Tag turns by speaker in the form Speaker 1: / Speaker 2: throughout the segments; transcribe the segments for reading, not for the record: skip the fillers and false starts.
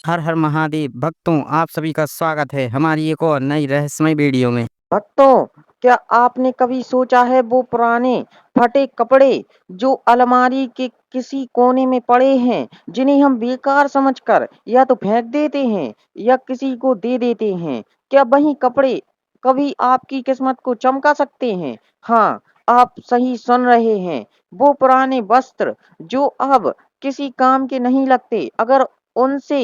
Speaker 1: हर हर महादेव भक्तों, आप सभी का स्वागत है हमारी एक और नई रहस्यमय वीडियो में।
Speaker 2: भक्तों, क्या आपने कभी सोचा है वो पुराने फटे कपड़े जो अलमारी के किसी कोने में पड़े हैं, जिन्हें हम बेकार समझकर या तो फेंक देते हैं या किसी को दे देते हैं। क्या वही कपड़े कभी आपकी किस्मत को चमका सकते हैं? हाँ, आप सही सुन रहे हैं। वो पुराने वस्त्र जो अब किसी काम के नहीं लगते, अगर उनसे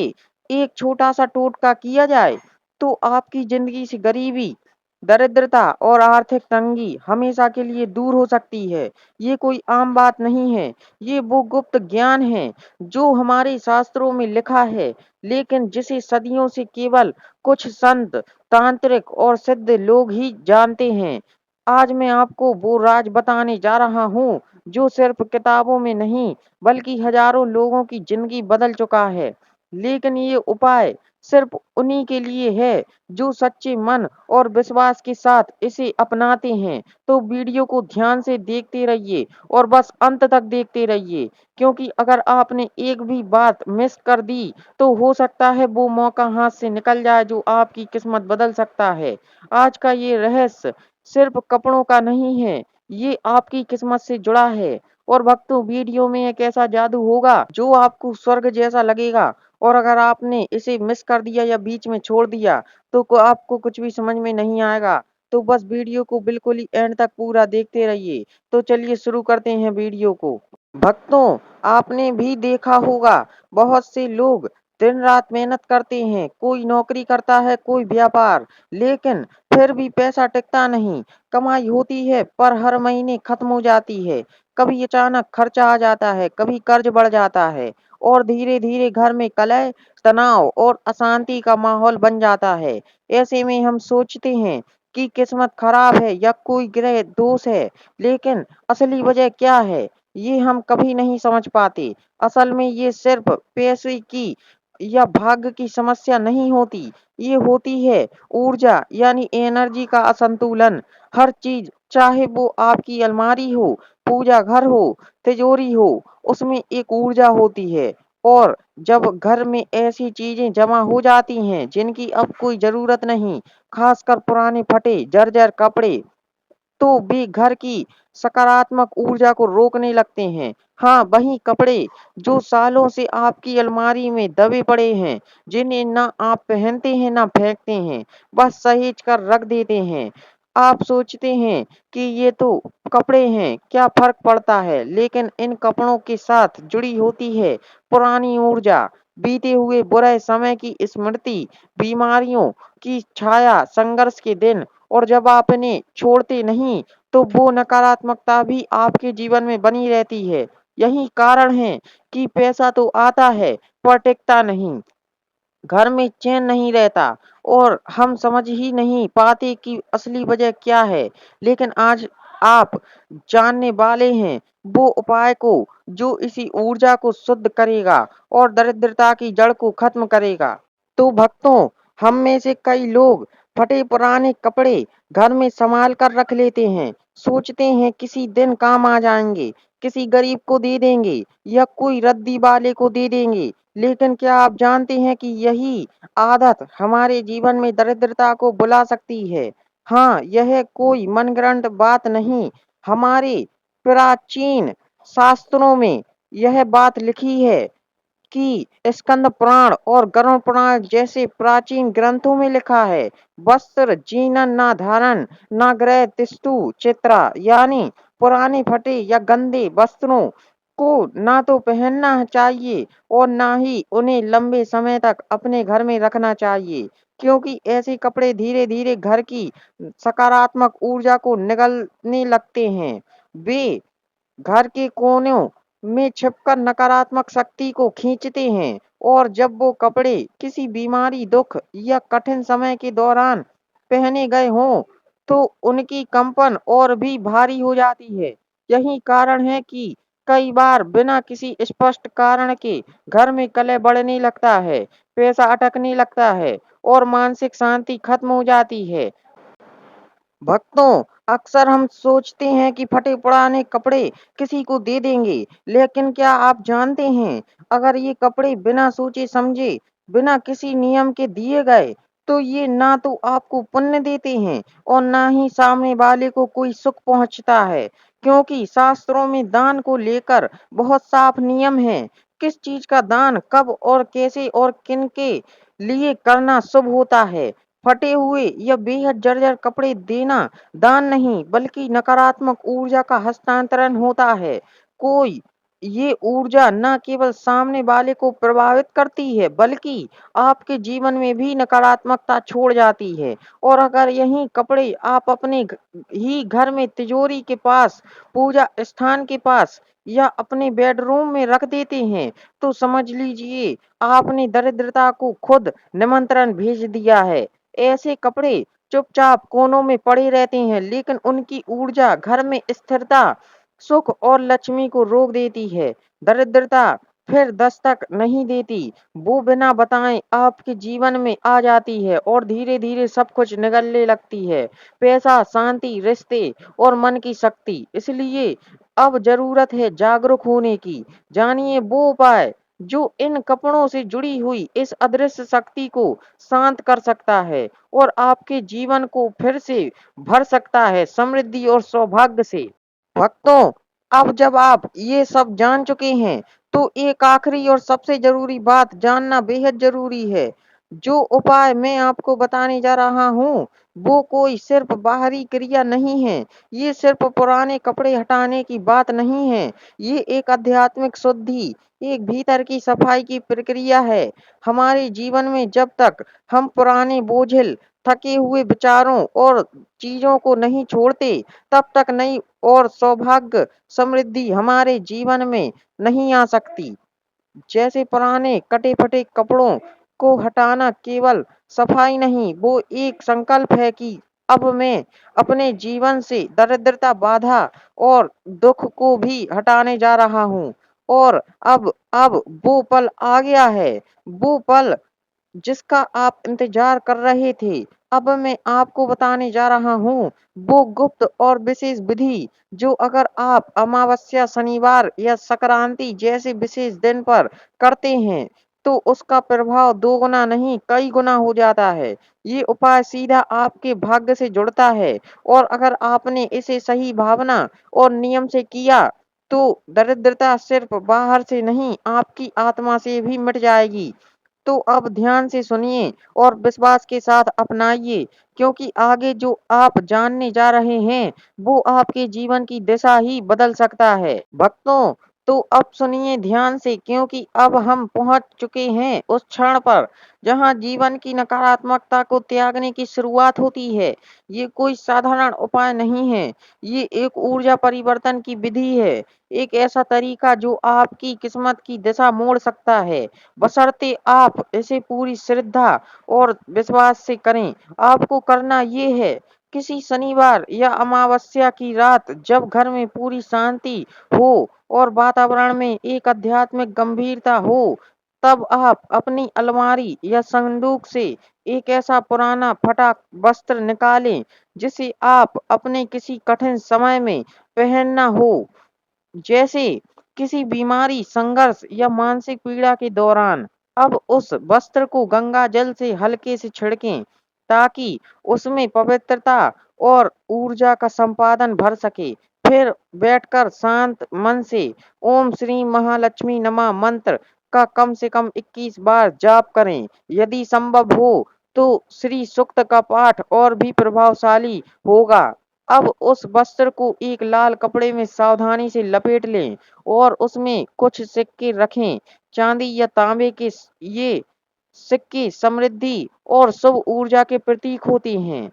Speaker 2: एक छोटा सा टोटका किया जाए तो आपकी जिंदगी से गरीबी, दरिद्रता और आर्थिक तंगी हमेशा के लिए दूर हो सकती है। ये कोई आम बात नहीं है। ये वो गुप्त ज्ञान है जो हमारे शास्त्रों में लिखा है, लेकिन जिसे सदियों से केवल कुछ संत, तांत्रिक और सिद्ध लोग ही जानते हैं। आज मैं आपको वो राज बताने जा रहा हूँ जो सिर्फ किताबों में नहीं, बल्कि हजारों लोगों की जिंदगी बदल चुका है। लेकिन ये उपाय सिर्फ उन्हीं के लिए है जो सच्चे मन और विश्वास के साथ इसे अपनाते हैं। तो वीडियो को ध्यान से देखते रहिए और बस अंत तक देखते रहिए, क्योंकि अगर आपने एक भी बात मिस कर दी तो हो सकता है वो मौका हाथ से निकल जाए जो आपकी किस्मत बदल सकता है। आज का ये रहस्य सिर्फ कपड़ों का नहीं है, ये आपकी किस्मत से जुड़ा है। और भक्तों, वीडियो में एक ऐसा जादू होगा जो आपको स्वर्ग जैसा लगेगा। और अगर आपने इसे मिस कर दिया या बीच में छोड़ दिया तो आपको कुछ भी समझ में नहीं आएगा। तो बस वीडियो को बिल्कुल ही एंड तक पूरा देखते रहिए। तो चलिए शुरू करते हैं वीडियो को। भक्तों, आपने भी देखा होगा, बहुत से लोग दिन रात मेहनत करते हैं, कोई नौकरी करता है, कोई व्यापार, लेकिन फिर भी पैसा टिकता नहीं। कमाई होती है पर हर महीने खत्म हो जाती है। कभी अचानक खर्चा आ जाता है, कभी कर्ज बढ़ जाता है और धीरे धीरे घर में कलह, तनाव और अशांति का माहौल बन जाता है। ऐसे में हम सोचते हैं कि किस्मत खराब है या कोई ग्रह दोष है, लेकिन असली वजह क्या है ये हम कभी नहीं समझ पाते। असल में ये सिर्फ पैसे की या भाग्य की समस्या नहीं होती, ये होती है ऊर्जा यानी एनर्जी का असंतुलन। हर चीज, चाहे वो आपकी अलमारी हो, पूजा घर हो, तिजोरी हो, उसमें एक ऊर्जा होती है। और जब घर में ऐसी चीजें जमा हो जाती हैं जिनकी अब कोई जरूरत नहीं, खासकर पुराने फटे जर्जर कपड़े, तो भी घर की सकारात्मक ऊर्जा को रोकने लगते हैं। हाँ, वही कपड़े जो सालों से आपकी अलमारी में दबे पड़े हैं, जिन्हें ना आप पहनते हैं ना फेंकते हैं, बस सहेज कर रख देते हैं। आप सोचते हैं कि ये तो कपड़े हैं, क्या फर्क पड़ता है, लेकिन इन कपड़ों के साथ जुड़ी होती है पुरानी ऊर्जा, बीते हुए बुरे समय की स्मृति, बीमारियों की छाया, संघर्ष के दिन। और जब आप इन्हें छोड़ते नहीं तो वो नकारात्मकता भी आपके जीवन में बनी रहती है। यही कारण है कि पैसा तो आता है पर टिकता नहीं, घर में चैन नहीं रहता और हम समझ ही नहीं पाते कि असली वजह क्या है। लेकिन आज आप जानने वाले हैं वो उपाय को जो इसी ऊर्जा को शुद्ध करेगा और दरिद्रता की जड़ को खत्म करेगा। तो भक्तों, हम में से कई लोग फटे पुराने कपड़े घर में संभाल कर रख लेते हैं, सोचते हैं किसी दिन काम आ जाएंगे, किसी गरीब को दे देंगे या कोई रद्दी वाले को दे देंगे। लेकिन क्या आप जानते हैं कि यही आदत हमारे जीवन में दरिद्रता को बुला सकती है? हाँ, यह कोई मनगढ़ंत बात नहीं। हमारे प्राचीन शास्त्रों में यह बात लिखी है कि स्कंद पुराण और गरुड़ पुराण जैसे प्राचीन ग्रंथों में लिखा है, वस्त्र जीर्ण ना धारण ना ग्रह तिस्तु चित्रा, यानी पुराने फटे या गंदे वस्त्रों को ना तो पहनना चाहिए और ना ही उन्हें लंबे समय तक अपने घर में रखना चाहिए, क्योंकि ऐसे कपड़े धीरे धीरे घर की सकारात्मक ऊर्जा को निगलने लगते हैं। वे घर के कोनों में छिपकर नकारात्मक शक्ति को खींचते हैं और जब वो कपड़े किसी बीमारी, दुख या कठिन समय के दौरान पहने गए हों तो उनकी कंपन और भी भारी हो जाती है। यही कारण है कि कई बार बिना किसी स्पष्ट कारण के घर में कलह बढ़ने लगता है, पैसा अटकने लगता है और मानसिक शांति खत्म हो जाती है। भक्तों, अक्सर हम सोचते हैं कि फटे पुराने कपड़े किसी को दे देंगे, लेकिन क्या आप जानते हैं, अगर ये कपड़े बिना सोचे समझे बिना किसी नियम के दिए गए, तो ये ना तो आपको पुण्य देते हैं और ना ही सामने वाले को कोई सुख पहुंचता है। क्योंकि शास्त्रों में दान को लेकर बहुत साफ नियम है। किस चीज का दान कब और कैसे और किन के लिए करना शुभ होता है। फटे हुए या बेहद जर्जर कपड़े देना दान नहीं, बल्कि नकारात्मक ऊर्जा का हस्तांतरण होता है। कोई ये ऊर्जा न केवल सामने वाले को प्रभावित करती है, बल्कि आपके जीवन में भी नकारात्मकता छोड़ जाती है। और अगर यही कपड़े आप अपने ही घर में तिजोरी के पास, पूजा स्थान के पास या अपने बेडरूम में रख देते हैं, तो समझ लीजिए आपने दरिद्रता को खुद निमंत्रण भेज दिया है। ऐसे कपड़े चुपचाप कोनों में पड़े रहते हैं, लेकिन उनकी ऊर्जा घर में स्थिरता, सुख और लक्ष्मी को रोक देती है। दरिद्रता फिर दस्तक नहीं देती, वो बिना बताए आपके जीवन में आ जाती है और धीरे धीरे सब कुछ निगलने लगती है। पैसा, शांति, रिश्ते और मन की शक्ति। इसलिए अब जरूरत है जागरूक होने की। जानिए वो उपाय जो इन कपड़ों से जुड़ी हुई इस अदृश्य शक्ति को शांत कर सकता है और आपके जीवन को फिर से भर सकता है समृद्धि और सौभाग्य से। भक्तों, अब जब आप ये सब जान चुके हैं, तो एक आखिरी और सबसे जरूरी बात जानना बेहद जरूरी है। जो उपाय मैं आपको बताने जा रहा हूँ, वो कोई सिर्फ बाहरी क्रिया नहीं है। ये सिर्फ पुराने कपड़े हटाने की बात नहीं है। ये एक आध्यात्मिक शुद्धि, एक भीतर की सफाई की प्रक्रिया है। हमारे जीवन में जब तक हम पुराने बोझिल, थके हुए विचारों और चीजों को नहीं छोड़ते, तब तक नई और सौभाग्य समृद्धि हमारे जीवन में नहीं आ सकती। जैसे पुराने कटे-फटे कपड़ों को हटाना केवल सफाई नहीं, वो एक संकल्प है कि अब मैं अपने जीवन से दरिद्रता, बाधा और दुख को भी हटाने जा रहा हूँ। और अब वो पल आ गया है, वो पल जिसका आप इंतजार कर रहे थे। अब मैं आपको बताने जा रहा हूँ वो गुप्त और विशेष विधि, जो अगर आप अमावस्या, शनिवार या संक्रांति जैसे विशेष दिन पर करते हैं, तो उसका प्रभाव दो गुना नहीं कई गुना हो जाता है। ये उपाय सीधा आपके भाग्य से जुड़ता है और अगर आपने इसे सही भावना और नियम से किया, तो दरिद्रता सिर्फ बाहर से नहीं, आपकी आत्मा से भी मिट जाएगी। तो अब ध्यान से सुनिए और विश्वास के साथ अपनाइए, क्योंकि आगे जो आप जानने जा रहे हैं, वो आपके जीवन की दिशा ही बदल सकता है। भक्तों, तो अब सुनिए ध्यान से, क्योंकि अब हम पहुंच चुके हैं उस क्षण पर जहां जीवन की नकारात्मकता को त्यागने की शुरुआत होती है। ये कोई साधारण उपाय नहीं है, ये एक ऊर्जा परिवर्तन की विधि है। एक ऐसा तरीका जो आपकी किस्मत की दिशा मोड़ सकता है, बशर्ते आप इसे पूरी श्रद्धा और विश्वास से करें। आपको करना ये है, किसी शनिवार या अमावस्या की रात जब घर में पूरी शांति हो और वातावरण में एक आध्यात्मिक गंभीरता हो, तब आप अपनी अलमारी या संदूक से एक ऐसा पुराना फटा वस्त्र निकालें, जिसे आप अपने किसी कठिन समय में पहनना हो, जैसे किसी बीमारी, संघर्ष या मानसिक पीड़ा के दौरान। अब उस वस्त्र को गंगा जल से हल्के से छिड़कें, ताकि उसमें पवित्रता और ऊर्जा का संपादन भर सके। फिर बैठकर शांत मन से ओम श्री महालक्ष्मी नमः मंत्र का कम से कम 21 बार जाप करें। यदि संभव हो तो श्री सूक्त का पाठ और भी प्रभावशाली होगा। अब उस वस्त्र को एक लाल कपड़े में सावधानी से लपेट लें और उसमें कुछ सिक्के रखें। चांदी या तांबे के ये सिक्के समृद्धि और शुभ ऊर्जा के प्रतीक होते हैं।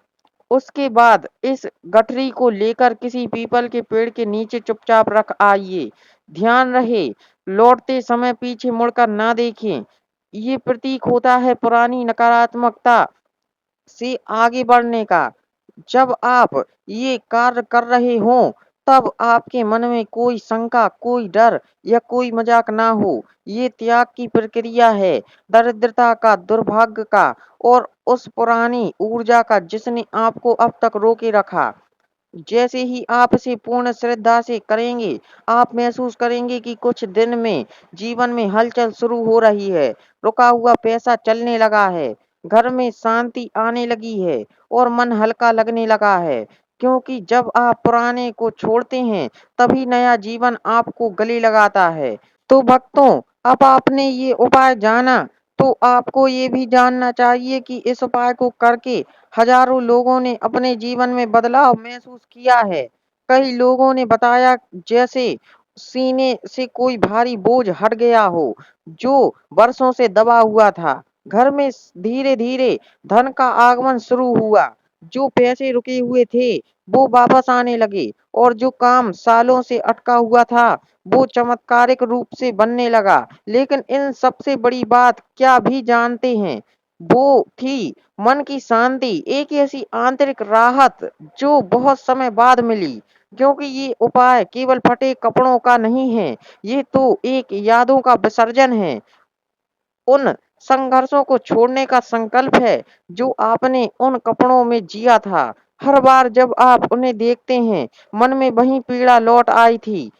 Speaker 2: उसके बाद इस गठरी को लेकर किसी पीपल के पेड़ के नीचे चुपचाप रख आइए। ध्यान रहे, लौटते समय पीछे मुड़कर ना देखें। ये प्रतीक होता है पुरानी नकारात्मकता से आगे बढ़ने का। जब आप ये कार्य कर रहे हों, तब आपके मन में कोई शंका, कोई डर या कोई मजाक ना हो। ये त्याग की प्रक्रिया है, दरिद्रता का, दुर्भाग्य का और उस पुरानी ऊर्जा का जिसने आपको अब तक रोके रखा। जैसे ही आप इसे पूर्ण श्रद्धा से करेंगे, आप महसूस करेंगे कि कुछ दिन में जीवन में हलचल शुरू हो रही है, रुका हुआ पैसा चलने लगा है, घर में शांति आने लगी है और मन हल्का लगने लगा है। क्योंकि जब आप पुराने को छोड़ते हैं, तभी नया जीवन आपको गले लगाता है। तो भक्तों, अब आपने ये उपाय जाना, तो आपको ये भी जानना चाहिए कि इस उपाय को करके हजारों लोगों ने अपने जीवन में बदलाव महसूस किया है। कई लोगों ने बताया जैसे सीने से कोई भारी बोझ हट गया हो, जो वर्षों से दबा हुआ था। घर में धीरे धीरे धन का आगमन शुरू हुआ, जो पैसे रुके हुए थे वो वापस आने लगे और जो काम सालों से अटका हुआ था वो चमत्कारिक रूप से बनने लगा। लेकिन इन सबसे बड़ी बात क्या भी जानते हैं? वो थी मन की शांति, एक ऐसी आंतरिक राहत जो बहुत समय बाद मिली। क्योंकि ये उपाय केवल फटे कपड़ों का नहीं है, ये तो एक यादों का विसर्जन है, उन संघर्षों को छोड़ने का संकल्प है जो आपने उन कपड़ों में जिया था। हर बार जब आप उन्हें देखते हैं, मन में वही पीड़ा लौट आई थी।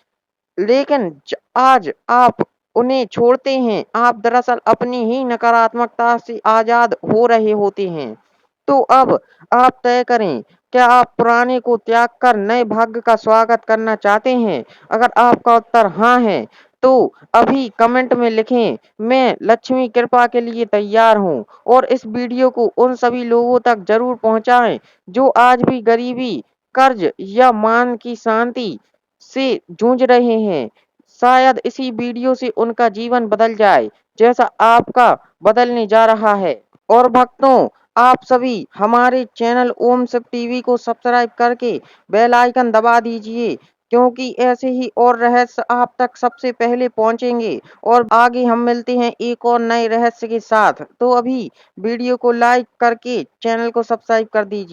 Speaker 2: लेकिन आज आप उन्हें छोड़ते हैं, आप दरअसल अपनी ही नकारात्मकता से आजाद हो रहे होते हैं। तो अब आप तय करें, क्या आप पुराने को त्याग कर नए भाग्य का स्वागत करना चाहते हैं? अगर आपका उत्तर हाँ है, तो अभी कमेंट में लिखें, मैं लक्ष्मी कृपा के लिए तैयार हूँ। और इस वीडियो को उन सभी लोगों तक जरूर पहुँचाएं जो आज भी गरीबी, कर्ज या मान की शांति से जूझ रहे हैं। शायद इसी वीडियो से उनका जीवन बदल जाए, जैसा आपका बदलने जा रहा है। और भक्तों, आप सभी हमारे चैनल ओम शिव टीवी को सब्सक्राइब करके बेल आइकन दबा दीजिए, क्योंकि ऐसे ही और रहस्य आप तक सबसे पहले पहुंचेंगे। और आगे हम मिलते हैं एक और नए रहस्य के साथ। तो अभी वीडियो को लाइक करके चैनल को सब्सक्राइब कर दीजिए।